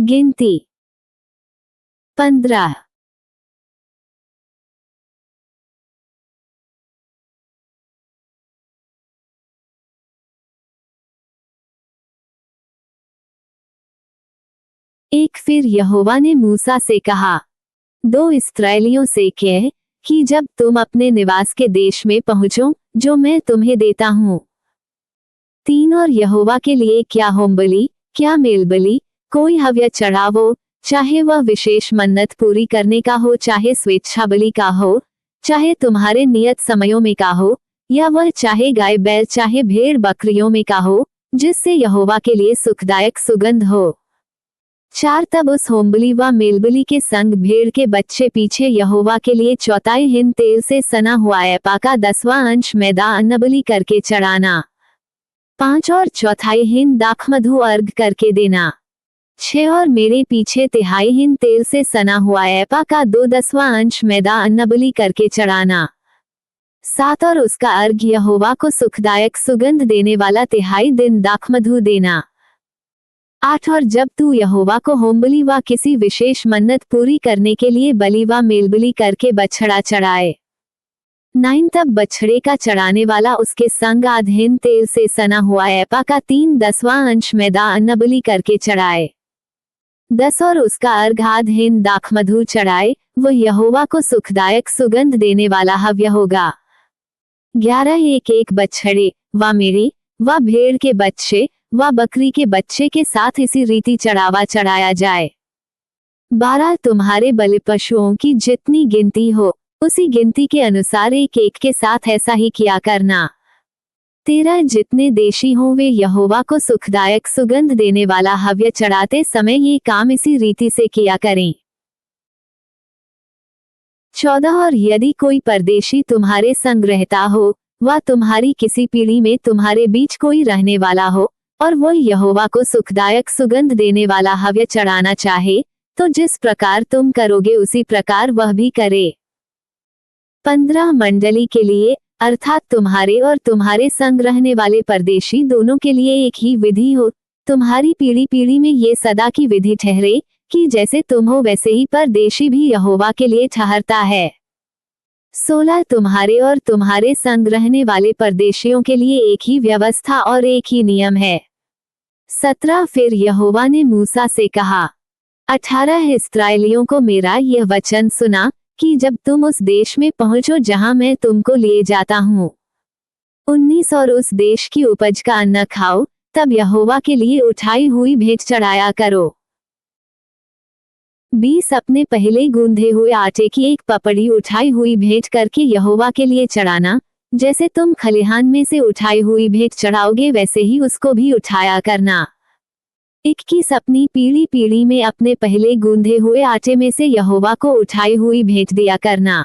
गिनती 15। एक फिर यहोवा ने मूसा से कहा, 2 इस्राएलियों से कह कि जब तुम अपने निवास के देश में पहुंचो जो मैं तुम्हें देता हूं, 3 और यहोवा के लिए क्या होम बलि, क्या मेल बलि, कोई हव्य चढ़ावो, चाहे वह विशेष मन्नत पूरी करने का हो, चाहे स्वेच्छा बलि का हो, चाहे तुम्हारे नियत समयों में का हो, या वह चाहे गाय बैल चाहे भेड़ बकरियों में का हो, जिससे यहोवा के लिए सुखदायक सुगंध हो। 4 तब उस होमबलि व मेलबलि के संग भेड़ के बच्चे पीछे यहोवा के लिए 1/4 हिन तेल से सना हुआ एपा का 10वां अंश मैदा अन्नबलि करके चढ़ाना। 5 और 1/4 हिन दाखमधु अर्घ करके देना। 6 और मेरे पीछे 1/3 हिन तेल से सना हुआ एपा का 2/10वां अंश मैदा अन्नबलि करके चढ़ाना। 7 और उसका अर्घ यहोवा को सुखदायक सुगंध देने वाला 1/3 दिन दाखमधु देना। 8 और जब तू यहोवा को होमबलि व किसी विशेष मन्नत पूरी करने के लिए बलि व मेलबलि करके बछड़ा चढ़ाए। 9 तब बछड़े का चढ़ाने वाला उसके संग आध हिन तेल से सना हुआ एपा का 3/10वां अंश मैदा अन्नबलि करके चढ़ाए। 10 और उसका अर्घ आध हिन दाखमधु चढ़ाए, वह यहोवा को सुखदायक सुगंध देने वाला हव्य होगा। 11 एक बछड़े व मेरे व भेड़ के बच्चे व बकरी के बच्चे के साथ इसी रीति चढ़ावा चढ़ाया जाए। 12 तुम्हारे बलि पशुओं की जितनी गिनती हो उसी गिनती के अनुसार एक के साथ ऐसा ही किया करना। 13 जितने देशी हों वे यहोवा को सुखदायक सुगंध देने वाला हव्य चढ़ाते समय ये काम इसी रीति से किया करें। 14 और यदि कोई परदेशी तुम्हारे संग रहता हो व तुम्हारी किसी पीढ़ी में तुम्हारे बीच कोई रहने वाला हो और वह यहोवा को सुखदायक सुगंध देने वाला हव्य चढ़ाना चाहे, तो जिस प्रकार तुम करोगे उसी प्रकार वह भी करे। 15 मंडली के लिए अर्थात तुम्हारे और तुम्हारे संग रहने वाले परदेशी दोनों के लिए एक ही विधि हो। तुम्हारी पीढ़ी पीढ़ी में ये सदा की विधि ठहरे कि जैसे तुम हो वैसे ही परदेशी भी यहोवा के लिए ठहरता है। 16 तुम्हारे और तुम्हारे संग रहने वाले परदेशियों के लिए एक ही व्यवस्था और एक ही नियम है। 17 फिर यहोवा ने मूसा से कहा, 18 इस्राएलियों को मेरा यह वचन सुना कि जब तुम उस देश में पहुंचो जहां मैं तुमको लिए जाता हूं, 19 और उस देश की उपज का अन्न खाओ, तब यहोवा के लिए उठाई हुई भेंट चढ़ाया करो। 20 अपने पहले गूंधे हुए आटे की एक पपड़ी उठाई हुई भेंट करके यहोवा के लिए चढ़ाना, जैसे तुम खलिहान में से उठाई हुई भेंट चढ़ाओगे वैसे ही उसको भी उठाया करना। 21 अपनी पीढ़ी पीढ़ी में अपने पहले गूंधे हुए आटे में से यहोवा को उठाई हुई भेंट दिया करना।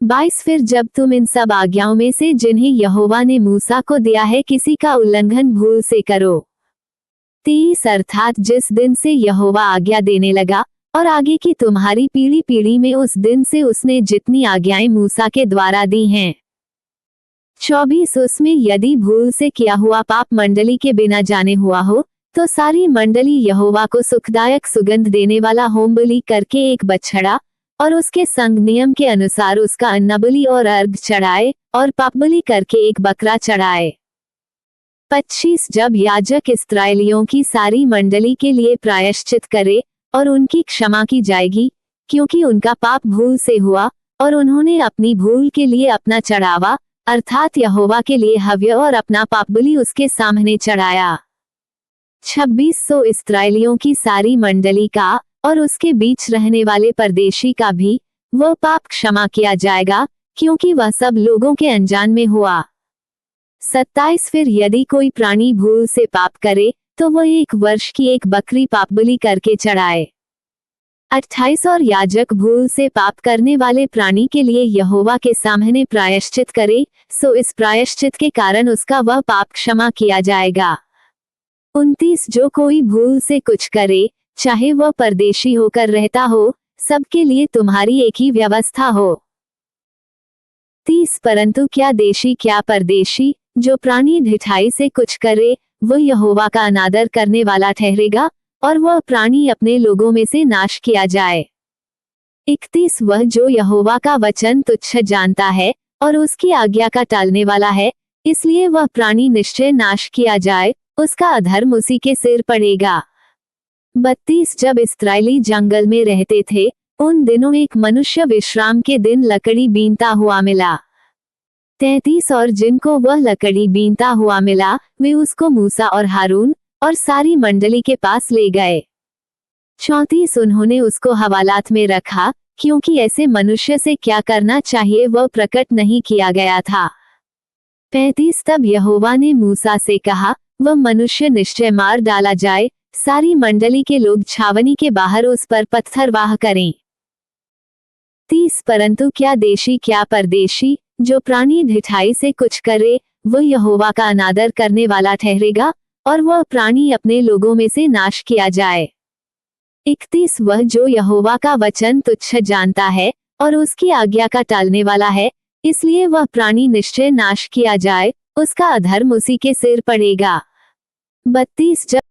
22 फिर जब तुम इन सब आज्ञाओं में से जिन्हें यहोवा ने मूसा को दिया है किसी का उल्लंघन भूल से करो। 23 अर्थात जिस दिन से यहोवा आज्ञा देने लगा और आगे की तुम्हारी पीढ़ी पीढ़ी में उस दिन से उसने जितनी आज्ञाएं मूसा के द्वारा दी हैं। 24 उसमें यदि भूल से किया हुआ पाप मंडली के बिना जाने हुआ हो तो सारी मंडली यहोवा को सुखदायक सुगंध देने वाला होमबलि करके एक बछड़ा और उसके संग नियम के अनुसार उसका अन्नबलि और अर्घ चढ़ाए और पापबलि करके एक बकरा चढ़ाए। 25 जब याजक इस्राएलियों की सारी मंडली के लिए प्रायश्चित करे और उनकी क्षमा की जाएगी, क्योंकि उनका पाप भूल से हुआ और उन्होंने अपनी भूल के लिए अपना चढ़ावा अर्थात यहोवा के लिए हव्य और अपना पापबलि उसके सामने चढ़ाया। 26 इस्राएलियों की सारी मंडली का और उसके बीच रहने वाले परदेशी का भी वह पाप क्षमा किया जाएगा, क्योंकि वह सब लोगों के अनजान में हुआ। 27 फिर यदि कोई प्राणी भूल से पाप करे तो वह 1 वर्ष की एक बकरी पापबलि करके चढ़ाए। 28 और याजक भूल से पाप करने वाले प्राणी के लिए यहोवा के सामने प्रायश्चित करे, सो इस प्रायश्चित के कारण उसका वह पाप क्षमा किया जाएगा। 29 जो कोई भूल से कुछ करे, चाहे वह परदेशी होकर रहता हो, सबके लिए तुम्हारी एक ही व्यवस्था हो। 30 परंतु क्या देशी क्या परदेशी, जो प्राणी ढिठाई से कुछ करे, वह यहोवा का अनादर करने वाला ठहरेगा और वह प्राणी अपने लोगों में से नाश किया जाए। 31 वह जो यहोवा का वचन तुच्छ जानता है और उसकी आज्ञा का टालने वाला है, इसलिए वह प्राणी निश्चय नाश किया जाए, उसका अधर्म उसी के सिर पड़ेगा। 32 जब इस्राएली जंगल में रहते थे, उन दिनों एक मनुष्य विश्राम के दिन लकड़ी बीनता हुआ मिला। 33 और जिनको वह लकड़ी बीनता हुआ मिला, वे उसको मूसा और हारून और सारी मंडली के पास ले गए। 34 उन्होंने उसको हवालात में रखा, क्योंकि ऐसे मनुष्य से क्या करना चाहिए वह प्रकट नहीं किया गया था। 35 तब यहोवा ने मूसा से कहा, वह मनुष्य निश्चय मार डाला जाए, सारी मंडली के लोग छावनी के बाहर उस पर पत्थरवाह करें। 30 परंतु क्या देशी क्या परदेशी, जो प्राणी ढिठाई से कुछ करे, वह यहोवा का अनादर करने वाला ठहरेगा, और वह प्राणी अपने लोगों में से नाश किया जाए। 31 वह जो यहोवा का वचन तुच्छ जानता है और उसकी आज्ञा का टालने वाला है, इसलिए वह प्राणी निश्चय नाश किया जाए, उसका अधर्म उसी के सिर पड़ेगा। 32 जब